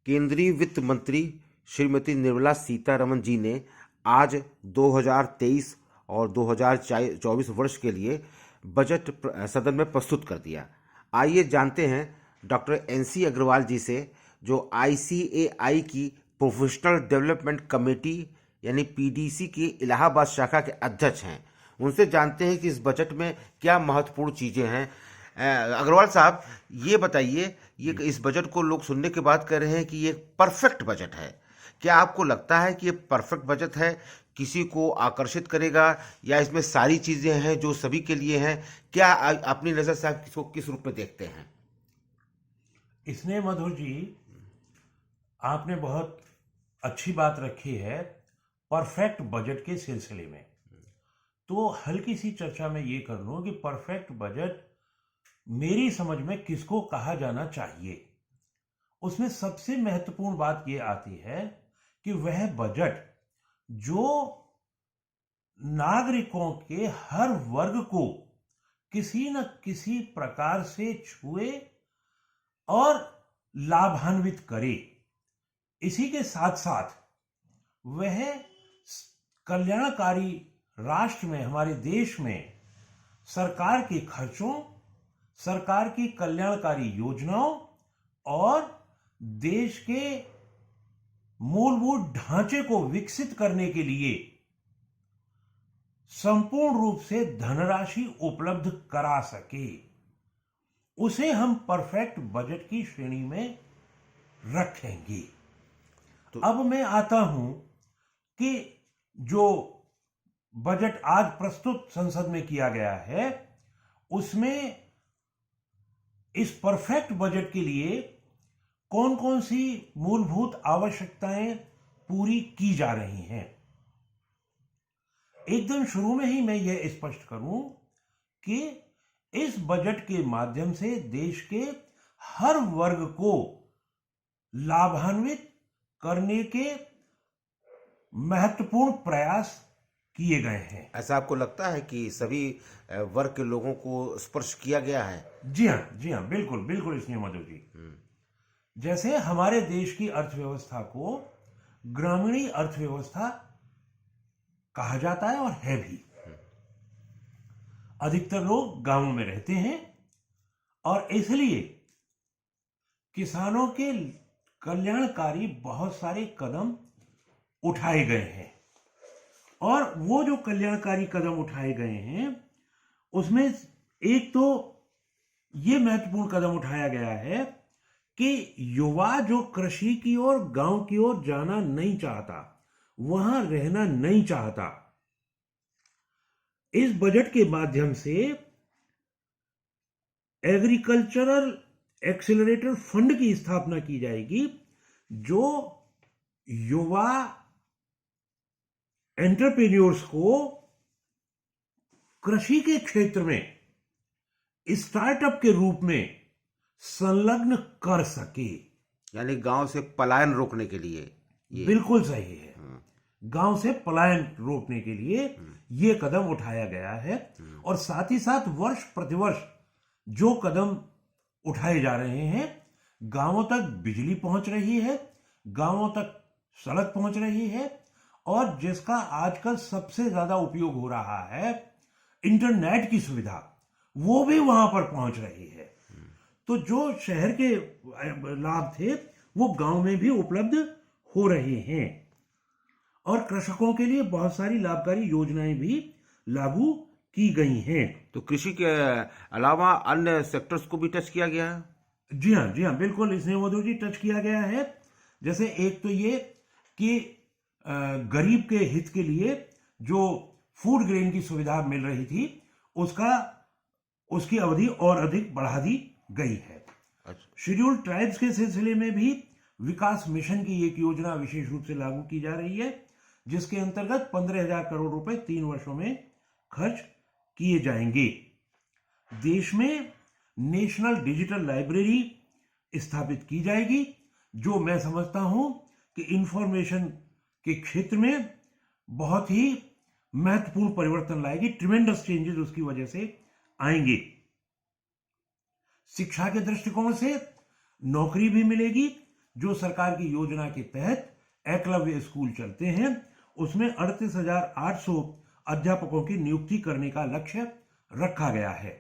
केंद्रीय वित्त मंत्री श्रीमती निर्मला सीतारमण जी ने आज 2023 और 2024 वर्ष के लिए बजट सदन में प्रस्तुत कर दिया। आइए जानते हैं डॉक्टर एनसी अग्रवाल जी से, जो आईसीएआई की प्रोफेशनल डेवलपमेंट कमेटी यानी पीडीसी की इलाहाबाद शाखा के अध्यक्ष हैं। उनसे जानते हैं कि इस बजट में क्या महत्वपूर्ण चीज़ें हैं। अग्रवाल साहब, ये बताइए, ये इस बजट को लोग सुनने के बाद कह रहे हैं कि ये परफेक्ट बजट है। क्या आपको लगता है कि ये परफेक्ट बजट है, किसी को आकर्षित करेगा, या इसमें सारी चीज़ें हैं जो सभी के लिए हैं? क्या अपनी नज़र से आप इसको किस रूप में देखते हैं? इसने मधुर जी, आपने बहुत अच्छी बात रखी है परफेक्ट बजट के सिलसिले में। तो हल्की सी चर्चा में ये कर लूं कि परफेक्ट बजट मेरी समझ में किसको कहा जाना चाहिए। उसमें सबसे महत्वपूर्ण बात यह आती है कि वह बजट जो नागरिकों के हर वर्ग को किसी न किसी प्रकार से छुए और लाभान्वित करे। इसी के साथ साथ वह कल्याणकारी राष्ट्र में, हमारे देश में सरकार के खर्चों, सरकार की कल्याणकारी योजनाओं और देश के मूलभूत ढांचे को विकसित करने के लिए संपूर्ण रूप से धनराशि उपलब्ध करा सके, उसे हम परफेक्ट बजट की श्रेणी में रखेंगे। अब मैं आता हूं कि जो बजट आज प्रस्तुत संसद में किया गया है, उसमें इस परफेक्ट बजट के लिए कौन कौन सी मूलभूत आवश्यकताएं पूरी की जा रही हैं। एकदम शुरू में ही मैं यह स्पष्ट करूं कि इस बजट के माध्यम से देश के हर वर्ग को लाभान्वित करने के महत्वपूर्ण प्रयास किए गए हैं। ऐसा आपको लगता है कि सभी वर्ग के लोगों को स्पर्श किया गया है? जी हाँ, बिल्कुल बिल्कुल इसलिए मधु जी, जैसे हमारे देश की अर्थव्यवस्था को ग्रामीणी अर्थव्यवस्था कहा जाता है और है भी। अधिकतर लोग गांवों में रहते हैं और इसलिए किसानों के कल्याणकारी बहुत सारे कदम उठाए गए हैं। और वो जो कल्याणकारी कदम उठाए गए हैं, उसमें एक तो ये महत्वपूर्ण कदम उठाया गया है कि युवा जो कृषि की ओर, गांव की ओर जाना नहीं चाहता, वहां रहना नहीं चाहता, इस बजट के माध्यम से एग्रीकल्चरल एक्सेलरेटर फंड की स्थापना की जाएगी, जो युवा एंटरप्रेन्योर्स को कृषि के क्षेत्र में स्टार्टअप के रूप में संलग्न कर सके। यानी गांव से पलायन रोकने के लिए ये बिल्कुल सही है। गांव से पलायन रोकने के लिए यह कदम उठाया गया है। और साथ ही साथ वर्ष प्रतिवर्ष जो कदम उठाए जा रहे हैं, गांवों तक बिजली पहुंच रही है, गांवों तक सड़क पहुंच रही है, और जिसका आजकल सबसे ज्यादा उपयोग हो रहा है, इंटरनेट की सुविधा, वो भी वहां पर पहुंच रही है। तो जो शहर के लाभ थे वो गांव में भी उपलब्ध हो रहे हैं। और कृषकों के लिए बहुत सारी लाभकारी योजनाएं भी लागू की गई हैं। तो कृषि के अलावा अन्य सेक्टर्स को भी टच किया गया है? जी हाँ, बिल्कुल इसने मधु जी टच किया गया है। जैसे एक तो ये कि गरीब के हित के लिए जो फूड ग्रेन की सुविधा मिल रही थी, उसकी अवधि और अधिक बढ़ा दी गई है। शेड्यूल्ड ट्राइब्स के सिलसिले में भी विकास मिशन की एक योजना विशेष रूप से लागू की जा रही है, जिसके अंतर्गत 15,000 करोड़ रुपए 3 वर्षों में खर्च किए जाएंगे। देश में नेशनल डिजिटल लाइब्रेरी स्थापित की जाएगी, जो मैं समझता हूं कि इंफॉर्मेशन के क्षेत्र में बहुत ही महत्वपूर्ण परिवर्तन लाएगी। ट्रिमेंडस चेंजेस उसकी वजह से आएंगे। शिक्षा के दृष्टिकोण से नौकरी भी मिलेगी, जो सरकार की योजना के तहत एकलव्य स्कूल चलते हैं, उसमें 38,800 अध्यापकों की नियुक्ति करने का लक्ष्य रखा गया है।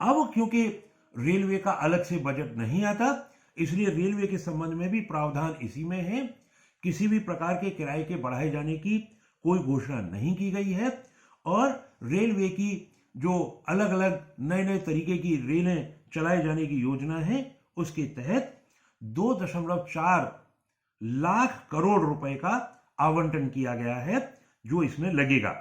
अब क्योंकि रेलवे का अलग से बजट नहीं आता, इसलिए रेलवे के संबंध में भी प्रावधान इसी में है। किसी भी प्रकार के किराए के बढ़ाए जाने की कोई घोषणा नहीं की गई है और रेलवे की जो अलग अलग नए नए तरीके की रेलें चलाए जाने की योजना है, उसके तहत 2.4 लाख करोड़ रुपए का आवंटन किया गया है जो इसमें लगेगा।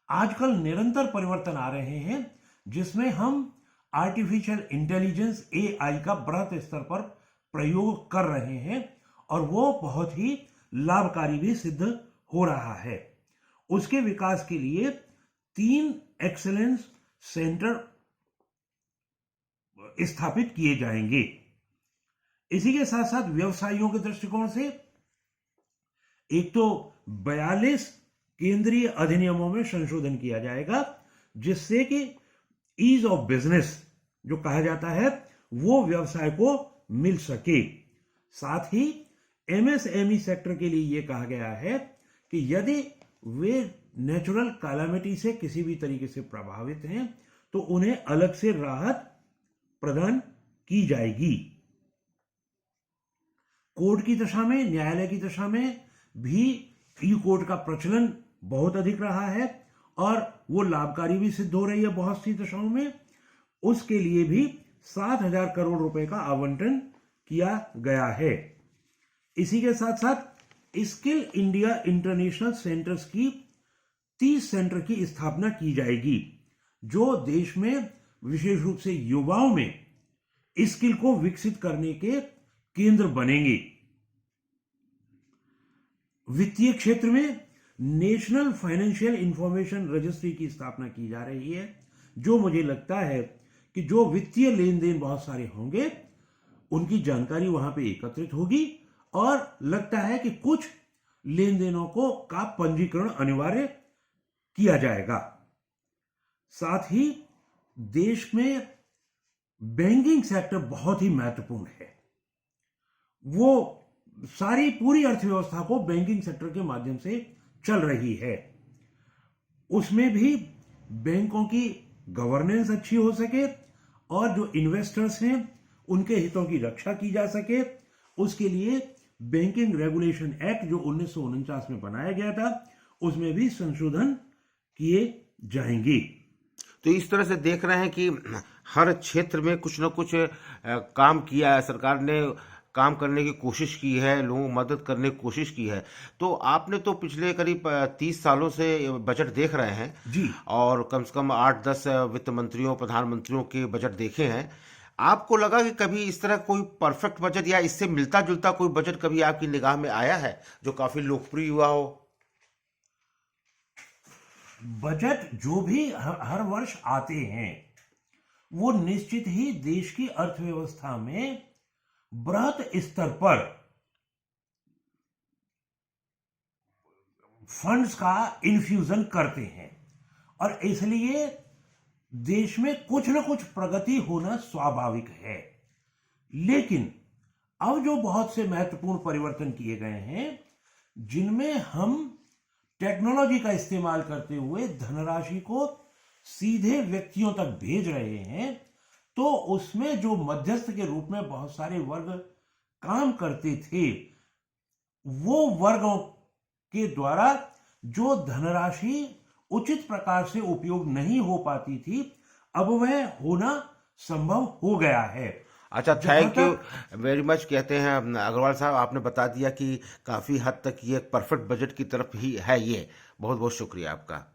आजकल निरंतर परिवर्तन आ रहे हैं जिसमें हम आर्टिफिशियल इंटेलिजेंस AI का बृहत स्तर पर प्रयोग कर रहे हैं और वो बहुत ही लाभकारी भी सिद्ध हो रहा है। उसके विकास के लिए 3 एक्सीलेंस सेंटर स्थापित किए जाएंगे। इसी के साथ साथ व्यवसायियों के दृष्टिकोण से एक तो 42 केंद्रीय अधिनियमों में संशोधन किया जाएगा जिससे कि ईज ऑफ बिजनेस जो कहा जाता है वो व्यवसाय को मिल सके। साथ ही MSME सेक्टर के लिए यह कहा गया है कि यदि वे नेचुरल कैलामिटी से किसी भी तरीके से प्रभावित हैं तो उन्हें अलग से राहत प्रदान की जाएगी। कोर्ट की दशा में, न्यायालय की दशा में भी ई-कोर्ट का प्रचलन बहुत अधिक रहा है और वो लाभकारी भी सिद्ध हो रही है बहुत सी दशाओं में। उसके लिए भी 7,000 करोड़ रुपए का आवंटन किया गया है। इसी के साथ साथ स्किल इंडिया इंटरनेशनल सेंटर्स की 30 सेंटर की स्थापना की जाएगी जो देश में विशेष रूप से युवाओं में स्किल को विकसित करने के केंद्र बनेंगे। वित्तीय क्षेत्र में नेशनल फाइनेंशियल इंफॉर्मेशन रजिस्ट्री की स्थापना की जा रही है जो मुझे लगता है कि जो वित्तीय लेन देन बहुत सारे होंगे उनकी जानकारी वहां पे एकत्रित होगी और लगता है कि कुछ लेन देनों का पंजीकरण अनिवार्य किया जाएगा। साथ ही देश में बैंकिंग सेक्टर बहुत ही महत्वपूर्ण है। वो सारी पूरी अर्थव्यवस्था को बैंकिंग सेक्टर के माध्यम से चल रही है। उसमें भी बैंकों की गवर्नेंस अच्छी हो सके और जो इन्वेस्टर्स हैं उनके हितों की रक्षा की जा सके, उसके लिए बैंकिंग रेगुलेशन एक्ट जो 1949 में बनाया गया था उसमें भी संशोधन किए जाएंगे। तो इस तरह से देख रहे हैं कि हर क्षेत्र में कुछ न कुछ काम किया है, सरकार ने काम करने की कोशिश की है, लोगों को मदद करने की कोशिश की है। तो आपने तो पिछले करीब 30 सालों से बजट देख रहे हैं जी, और कम से कम 8-10 वित्त मंत्रियों, प्रधानमंत्रियों के बजट देखे हैं। आपको लगा कि कभी इस तरह कोई परफेक्ट बजट या इससे मिलता जुलता कोई बजट कभी आपकी निगाह में आया है जो काफी लोकप्रिय हुआ हो? बजट जो भी हर वर्ष आते हैं वो निश्चित ही देश की अर्थव्यवस्था में बृहत स्तर पर फंड्स का इन्फ्यूजन करते हैं और इसलिए देश में कुछ न कुछ प्रगति होना स्वाभाविक है। लेकिन अब जो बहुत से महत्वपूर्ण परिवर्तन किए गए हैं जिनमें हम टेक्नोलॉजी का इस्तेमाल करते हुए धनराशि को सीधे व्यक्तियों तक भेज रहे हैं, तो उसमें जो मध्यस्थ के रूप में बहुत सारे वर्ग काम करते थे, वो वर्गों के द्वारा जो धनराशि उचित प्रकार से उपयोग नहीं हो पाती थी, अब वह होना संभव हो गया है। अच्छा, थैंक यू वेरी मच कहते हैं अग्रवाल साहब। आपने बता दिया कि काफ़ी हद तक ये परफेक्ट बजट की तरफ ही है। ये बहुत बहुत शुक्रिया आपका।